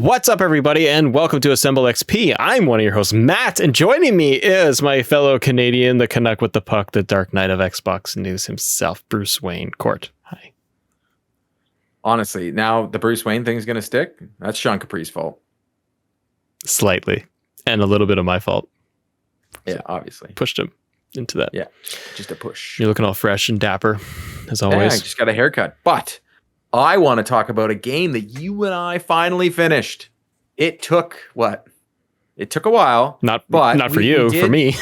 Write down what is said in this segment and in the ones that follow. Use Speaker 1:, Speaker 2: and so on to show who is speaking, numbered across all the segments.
Speaker 1: What's up, everybody, and welcome to Assemble XP. I'm one of your hosts, Matt, and joining me is my fellow Canadian, the Canuck with the puck, the Dark Knight of Xbox News himself, Bruce Wayne Court. Hi.
Speaker 2: Honestly, now the Bruce Wayne thing's going to stick? That's Sean Capri's fault.
Speaker 1: Slightly. And a little bit of my fault.
Speaker 2: Yeah, obviously.
Speaker 1: Pushed him into that.
Speaker 2: Yeah, just a push.
Speaker 1: You're looking all fresh and dapper, as always.
Speaker 2: Yeah, I just got a haircut. But I want to talk about a game that you and I finally finished. It took what? It took a while.
Speaker 1: Not for you, for me.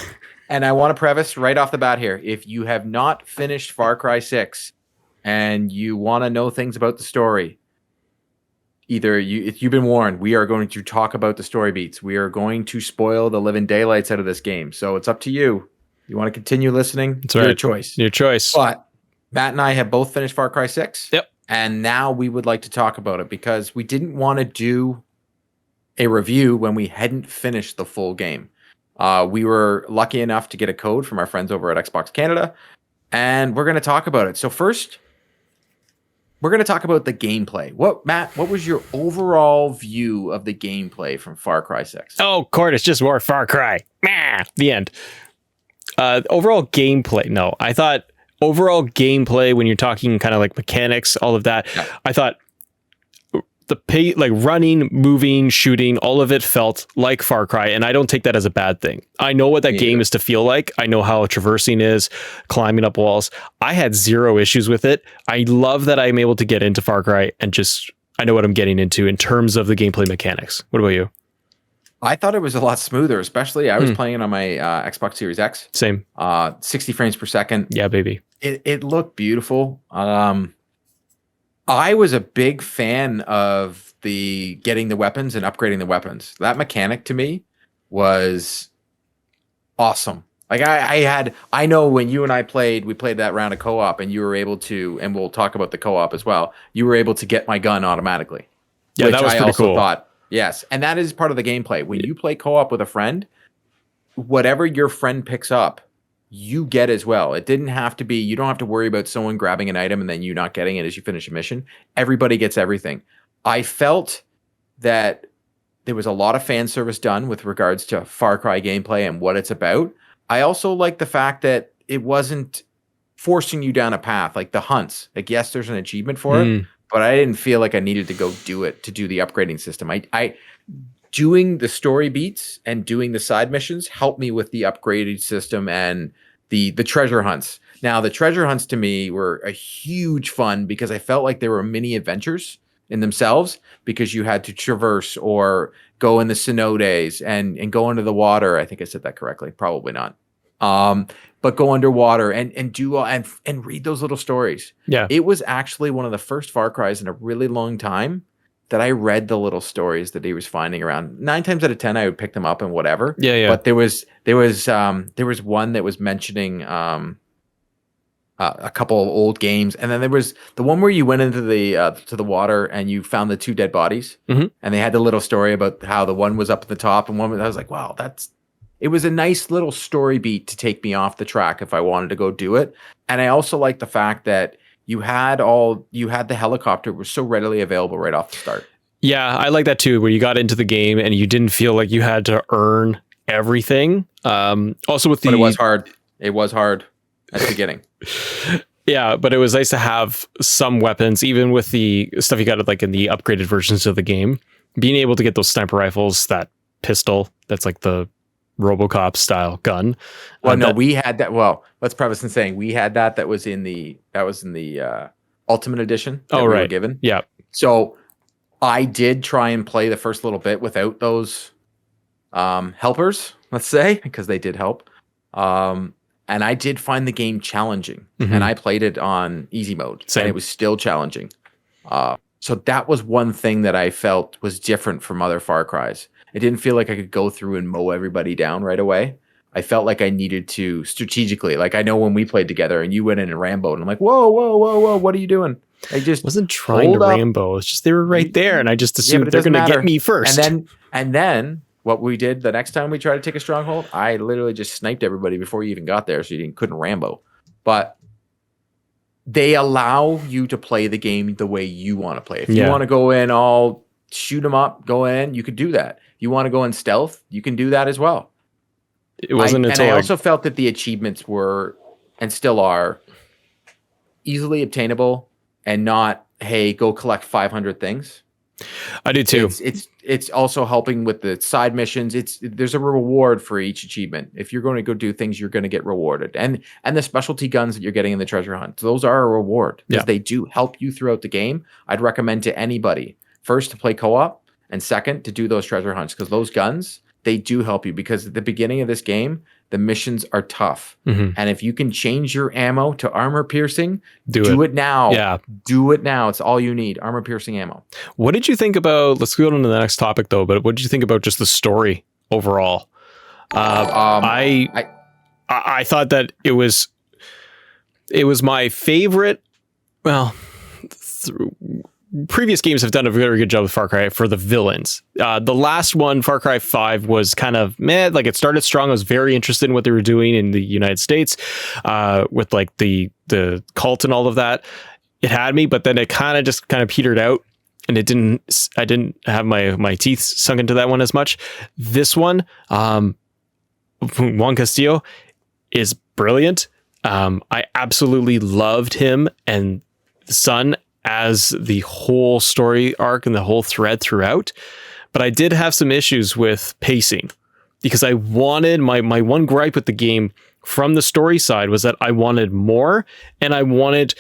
Speaker 2: And I want to preface right off the bat here. If you have not finished Far Cry 6 and you want to know things about the story, if you've been warned, we are going to talk about the story beats. We are going to spoil the living daylights out of this game. So it's up to you. You want to continue listening?
Speaker 1: It's your
Speaker 2: choice.
Speaker 1: Your choice.
Speaker 2: But Matt and I have both finished Far Cry 6.
Speaker 1: Yep.
Speaker 2: And now we would like to talk about it because we didn't want to do a review when we hadn't finished the full game. We were lucky enough to get a code from our friends over at Xbox Canada, and we're going to talk about it. So first, we're going to talk about the gameplay. Matt, what was your overall view of the gameplay from Far Cry 6?
Speaker 1: Oh, Court, it's just more Far Cry. The end. Overall gameplay. No, I thought overall gameplay, when you're talking kind of like mechanics, all of that, yeah. I thought the like running, moving, shooting, all of it felt like Far Cry, and I don't take that as a bad thing. I know what that game is to feel like. I know how traversing is, climbing up walls. I had zero issues with it. I love that I'm able to get into Far Cry and I know what I'm getting into in terms of the gameplay mechanics. What about you?
Speaker 2: I thought it was a lot smoother, especially I was playing it on my Xbox Series X.
Speaker 1: Same.
Speaker 2: 60 frames per second.
Speaker 1: Yeah, baby.
Speaker 2: It looked beautiful. I was a big fan of the getting the weapons and upgrading the weapons. That mechanic to me was awesome. Like I know when you and I we played that round of co-op, and you were able to, and we'll talk about the co-op as well. You were able to get my gun automatically.
Speaker 1: Yeah, that was pretty cool.
Speaker 2: Yes, and that is part of the gameplay. When you play co-op with a friend, whatever your friend picks up, you get as well. It didn't have to be, you don't have to worry about someone grabbing an item and then you not getting it as you finish a mission. Everybody gets everything. I felt that there was a lot of fan service done with regards to Far Cry gameplay and what it's about. I also like the fact that it wasn't forcing you down a path, like the hunts. Like, yes, there's an achievement for it, but I didn't feel like I needed to go do it to do the upgrading system. I doing the story beats and doing the side missions helped me with the upgraded system and the treasure hunts. Now, the treasure hunts to me were a huge fun because I felt like they were mini adventures in themselves, because you had to traverse or go in the cenotes and go under the water. I think I said that correctly. Probably not. But go underwater and do and read those little stories.
Speaker 1: Yeah.
Speaker 2: It was actually one of the first Far Cries in a really long time that I read the little stories that he was finding around. 9 times out of 10, I would pick them up and whatever.
Speaker 1: Yeah.
Speaker 2: But there was one that was mentioning a couple of old games, and then there was the one where you went into the to the water and you found the 2 dead bodies, and they had the little story about how the one was up at the top and one was, I was like, wow, it was a nice little story beat to take me off the track if I wanted to go do it. And I also like the fact that you had the helicopter was so readily available right off the start.
Speaker 1: Yeah, I like that too, where you got into the game and you didn't feel like you had to earn everything. Also with
Speaker 2: but it was hard. It was hard at the beginning.
Speaker 1: Yeah, but it was nice to have some weapons, even with the stuff you got like in the upgraded versions of the game. Being able to get those sniper rifles, that pistol, that's like the RoboCop style gun.
Speaker 2: Well, no, we had that. Well, let's preface in saying we had that was in the Ultimate Edition that we were given.
Speaker 1: Yeah.
Speaker 2: So I did try and play the first little bit without those helpers, let's say, because they did help. And I did find the game challenging, and I played it on easy mode, and it was still challenging. So that was one thing that I felt was different from other Far Cries. It didn't feel like I could go through and mow everybody down right away. I felt like I needed to strategically, like I know when we played together and you went in and Rambo, and I'm like, whoa, what are you doing? I just
Speaker 1: wasn't trying to Rambo. It's just they were right there, and I just assumed they're going to get me first.
Speaker 2: And then what we did the next time we tried to take a stronghold, I literally just sniped everybody before you even got there, so you couldn't Rambo. But they allow you to play the game the way you want to play. If you want to go in all shoot them up, go in, you could do that. If you want to go in stealth, you can do that as well.
Speaker 1: It wasn't
Speaker 2: and I also felt that the achievements were, and still are, easily obtainable and not, hey, go collect 500 things.
Speaker 1: I do too.
Speaker 2: It's also helping with the side missions. There's a reward for each achievement. If you're going to go do things, you're going to get rewarded. And the specialty guns that you're getting in the treasure hunt, those are a reward because they do help you throughout the game. I'd recommend to anybody, first, to play co-op, and second, to do those treasure hunts, because those guns, they do help you, because at the beginning of this game, the missions are tough. And if you can change your ammo to armor piercing, do it now.
Speaker 1: Yeah.
Speaker 2: Do it now. It's all you need. Armor piercing ammo.
Speaker 1: What did you think about, let's go on to the next topic though, but what did you think about just the story overall? I thought that it was my favorite. Well, previous games have done a very good job with Far Cry for the villains. The last one, Far Cry 5, was kind of meh. Like, it started strong. I was very interested in what they were doing in the United States with like the cult and all of that. It had me, but then it kind of petered out, and I didn't have my teeth sunk into that one as much. This one, Juan Castillo is brilliant. I absolutely loved him and the son as the whole story arc and the whole thread throughout. But I did have some issues with pacing, because I wanted my one gripe with the game from the story side was that I wanted more, and I wanted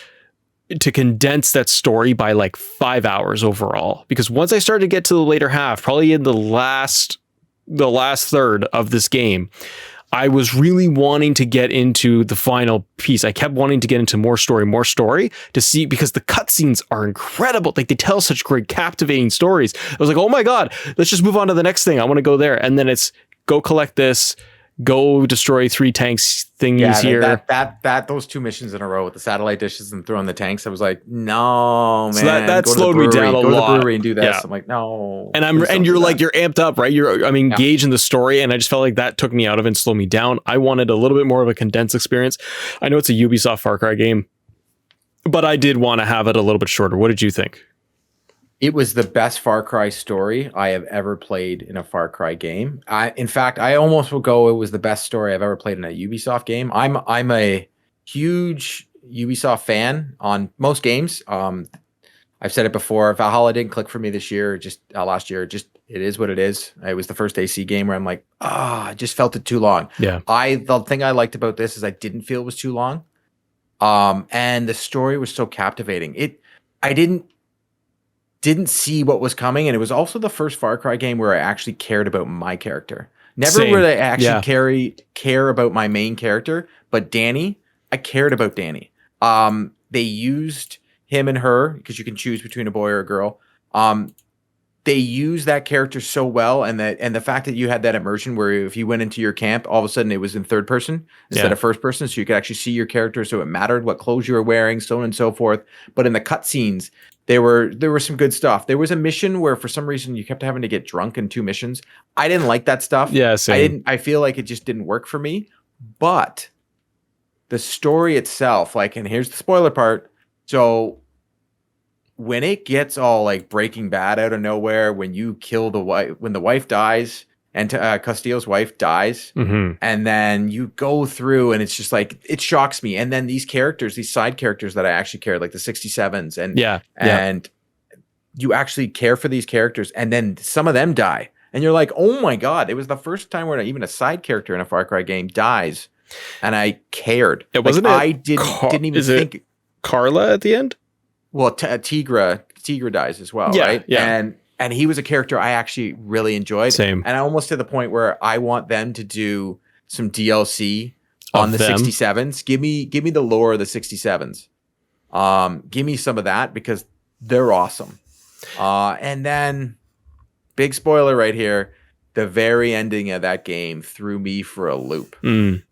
Speaker 1: to condense that story by like 5 hours overall. Because once I started to get to the later half, probably in the last third of this game, I was really wanting to get into the final piece. I kept wanting to get into more story to see, because the cutscenes are incredible. Like, they tell such great, captivating stories. I was like, oh my God, let's just move on to the next thing. I want to go there. And then it's go collect this, go destroy 3 tanks thingies here.
Speaker 2: Those 2 missions in a row with the satellite dishes and throwing the tanks, I was like, no, man.
Speaker 1: So that slowed me down a lot.
Speaker 2: Go to the brewery and do this. Yeah. I'm like, no.
Speaker 1: And you're like, you're amped up, right? I'm engaged in the story, and I just felt like that took me out of it and slowed me down. I wanted a little bit more of a condensed experience. I know it's a Ubisoft Far Cry game, but I did want to have it a little bit shorter. What did you think?
Speaker 2: It was the best Far Cry story I have ever played in a Far Cry game. In fact, I almost will go, it was the best story I've ever played in a Ubisoft game. I'm a huge Ubisoft fan on most games. I've said it before. Valhalla didn't click for me this year, last year. It is what it is. It was the first AC game where I'm like, I just felt it too long.
Speaker 1: Yeah.
Speaker 2: The thing I liked about this is I didn't feel it was too long. And the story was so captivating. I didn't see what was coming, and it was also the first Far Cry game where I actually cared about my character. Never
Speaker 1: Same.
Speaker 2: would I actually care about my main character, but Danny, I cared about Danny. They used him and her, because you can choose between a boy or a girl. They used that character so well, and the fact that you had that immersion where if you went into your camp, all of a sudden it was in third person instead of first person, so you could actually see your character, so it mattered what clothes you were wearing, so on and so forth. But in the cutscenes, there were some good stuff. There was a mission where for some reason you kept having to get drunk in 2 missions. I didn't like that stuff.
Speaker 1: Yeah, same.
Speaker 2: I feel like it just didn't work for me. But the story itself, like, and here's the spoiler part. So when it gets all like Breaking Bad out of nowhere, when you kill the wife, when the wife dies, and Castillo's wife dies, and then you go through, and it's just like, it shocks me. And then these characters, these side characters that I actually cared, like the 67s, and you actually care for these characters, and then some of them die, and you're like, oh my God, it was the first time where even a side character in a Far Cry game dies, and I cared.
Speaker 1: It wasn't.
Speaker 2: Like, I didn't even think
Speaker 1: Carla at the end.
Speaker 2: Well, Tigra dies as well, right?
Speaker 1: Yeah.
Speaker 2: And he was a character I actually really enjoyed.
Speaker 1: Same.
Speaker 2: And I almost to the point where I want them to do some DLC on the 67s. Give me the lore of the 67s. Give me some of that, because they're awesome. And then, big spoiler right here, the very ending of that game threw me for a loop.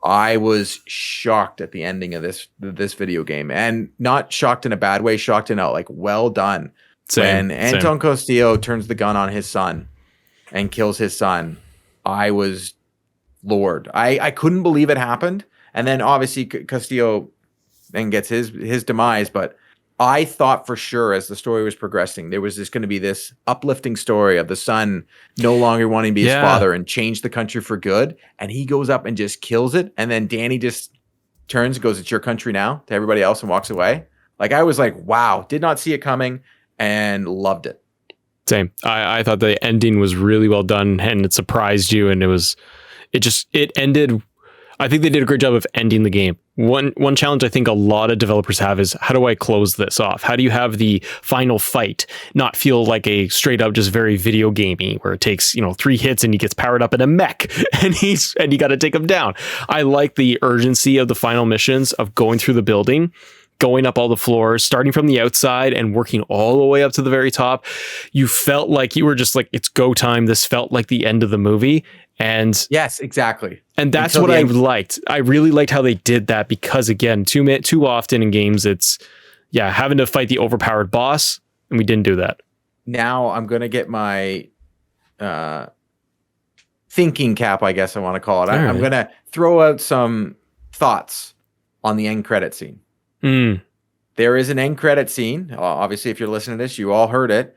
Speaker 2: I was shocked at the ending of this video game, and not shocked in a bad way, shocked in a like, well done. When Anton Castillo turns the gun on his son and kills his son, I was floored. I couldn't believe it happened. And then obviously Castillo then gets his demise, but I thought for sure as the story was progressing, there was just going to be this uplifting story of the son no longer wanting to be his father and change the country for good. And he goes up and just kills it. And then Danny just turns and goes, "It's your country now," to everybody else and walks away. Like, I was like, wow, did not see it coming and loved it.
Speaker 1: Same. I thought the ending was really well done and it surprised you. And it ended. I think they did a great job of ending the game. One challenge I think a lot of developers have is, how do I close this off? How do you have the final fight not feel like a straight up just very video gamey where it takes 3 hits and he gets powered up in a mech and you got to take him down. I like the urgency of the final missions of going through the building, going up all the floors, starting from the outside and working all the way up to the very top. You felt like you were just like, it's go time. This felt like the end of the movie. And
Speaker 2: yes, exactly.
Speaker 1: And that's what I liked. I really liked how they did that, because again, too often in games, it's having to fight the overpowered boss, and we didn't do that.
Speaker 2: Now I'm going to get my thinking cap, I guess I want to call it. I'm going to throw out some thoughts on the end credit scene. There is an end credit scene. Obviously, if you're listening to this, you all heard it.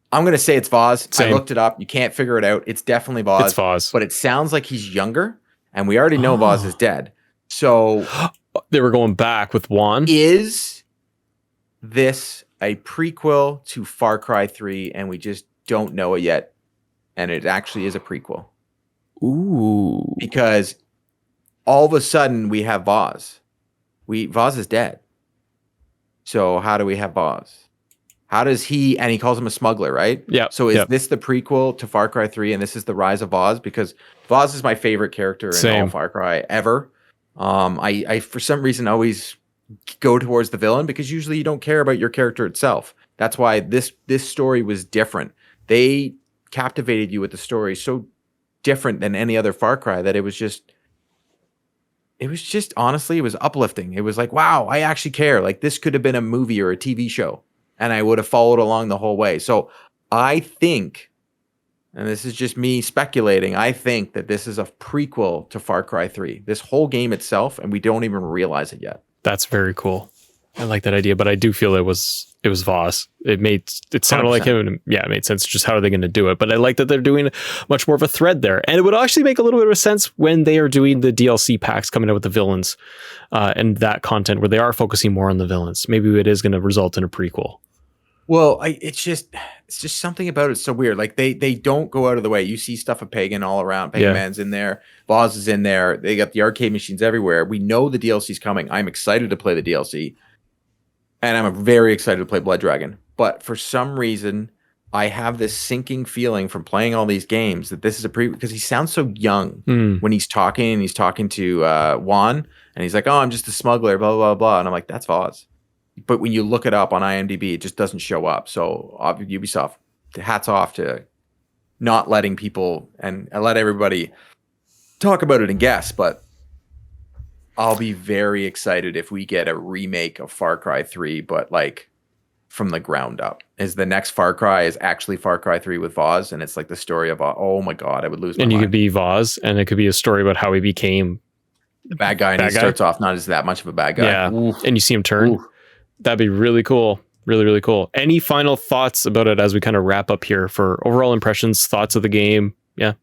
Speaker 2: I'm going to say it's Vaz.
Speaker 1: Same.
Speaker 2: I looked it up. You can't figure it out. It's definitely Vaz.
Speaker 1: It's Vaz.
Speaker 2: But it sounds like he's younger, and we already know Vaz is dead. So
Speaker 1: they were going back with Juan.
Speaker 2: Is this a prequel to Far Cry 3, and we just don't know it yet, and it actually is a prequel?
Speaker 1: Ooh.
Speaker 2: Because all of a sudden, we have Vaz. Vaz is dead. So how do we have Vaz? How does he, and he calls him a smuggler, right?
Speaker 1: Yeah.
Speaker 2: So is this the prequel to Far Cry 3, and this is the rise of Vaz? Because Vaz is my favorite character in all Far Cry ever. I for some reason always go towards the villain, because usually you don't care about your character itself. That's why this story was different. They captivated you with the story so different than any other Far Cry that it was just honestly, it was uplifting. It was like, wow, I actually care. Like, this could have been a movie or a TV show, and I would have followed along the whole way. So I think, and this is just me speculating, I think that this is a prequel to Far Cry 3. This whole game itself, and we don't even realize it yet.
Speaker 1: That's very cool. I like that idea, but I do feel it was Voss. It sounded 100%. Like him, and it made sense. Just how are they going to do it? But I like that they're doing much more of a thread there, and it would actually make a little bit of sense when they are doing the DLC packs coming out with the villains and that content, where they are focusing more on the villains. Maybe it is going to result in a prequel.
Speaker 2: Well, it's just something about it so weird. Like, they don't go out of the way. You see stuff of Pagan all around. Pagan Man's in there. Voss is in there. They got the arcade machines everywhere. We know the DLC's coming. I'm excited to play the DLC. And I'm very excited to play Blood Dragon. But for some reason, I have this sinking feeling from playing all these games that this is a because he sounds so young when he's talking. And he's talking to Juan. And he's like, "Oh, I'm just a smuggler, blah, blah, blah." And I'm like, that's Voss. But when you look it up on IMDb, it just doesn't show up. So Ubisoft, hats off to not letting people and let everybody talk about it and guess. But I'll be very excited if we get a remake of Far Cry 3, but like from the ground up. Is the next Far Cry is actually Far Cry 3 with Voss, and it's like the story of, oh my God, I would lose my mind.
Speaker 1: And you could be Voss, and it could be a story about how he became
Speaker 2: the bad guy, and he starts off not as that much of a bad guy.
Speaker 1: Yeah, and you see him turn. Ooh. That'd be really cool. Really, really cool. Any final thoughts about it as we kind of wrap up here for overall impressions, thoughts of the game? Yeah.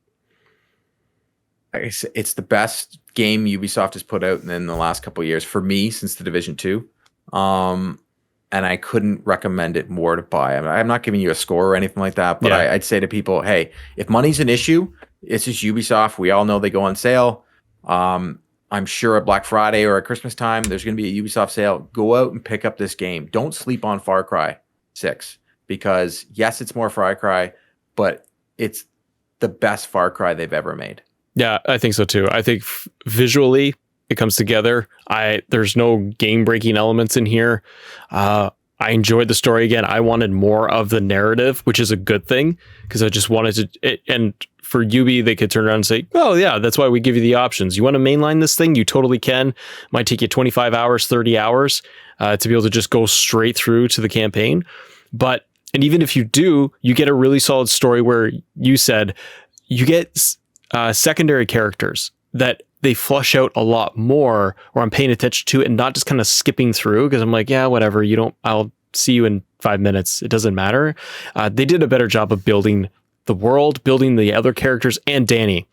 Speaker 2: It's the best game Ubisoft has put out in the last couple of years for me since the Division 2. And I couldn't recommend it more to buy. I mean, I'm not giving you a score or anything like that, but I'd say to people, hey, if money's an issue, it's just Ubisoft. We all know they go on sale. I'm sure at Black Friday or at Christmas time, there's going to be a Ubisoft sale. Go out and pick up this game. Don't sleep on Far Cry 6, because yes, it's more Far Cry, but it's the best Far Cry they've ever made.
Speaker 1: Yeah, I think so too. I think visually it comes together. There's no game-breaking elements in here. I enjoyed the story again. I wanted more of the narrative, which is a good thing, because I just wanted to. And for Ubi, they could turn around and say, "Oh yeah, that's why we give you the options. You want to mainline this thing? You totally can. Might take you 25 hours, 30 hours to be able to just go straight through to the campaign. And even if you do, you get a really solid story where you said you get secondary characters that they flush out a lot more, or I'm paying attention to it and not just kind of skipping through because I'm like, yeah, whatever, I'll see you in 5 minutes. It doesn't matter. They did a better job of building the world, building the other characters, and Danny.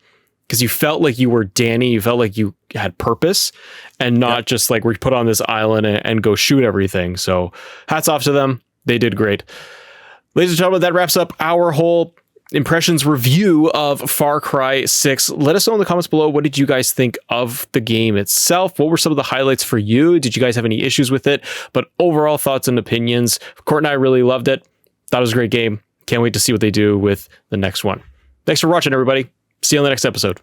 Speaker 1: Because you felt like you were Danny, you felt like you had purpose, and not just like we're put on this island and go shoot everything. So hats off to them. They did great. Ladies and gentlemen, that wraps up our whole impressions review of Far Cry 6. Let us know in the comments below, what did you guys think of the game itself? What were some of the highlights for you? Did you guys have any issues with it? But overall thoughts and opinions. Court and I really loved it. Thought it was a great game. Can't wait to see what they do with the next one. Thanks for watching, everybody. See you on the next episode.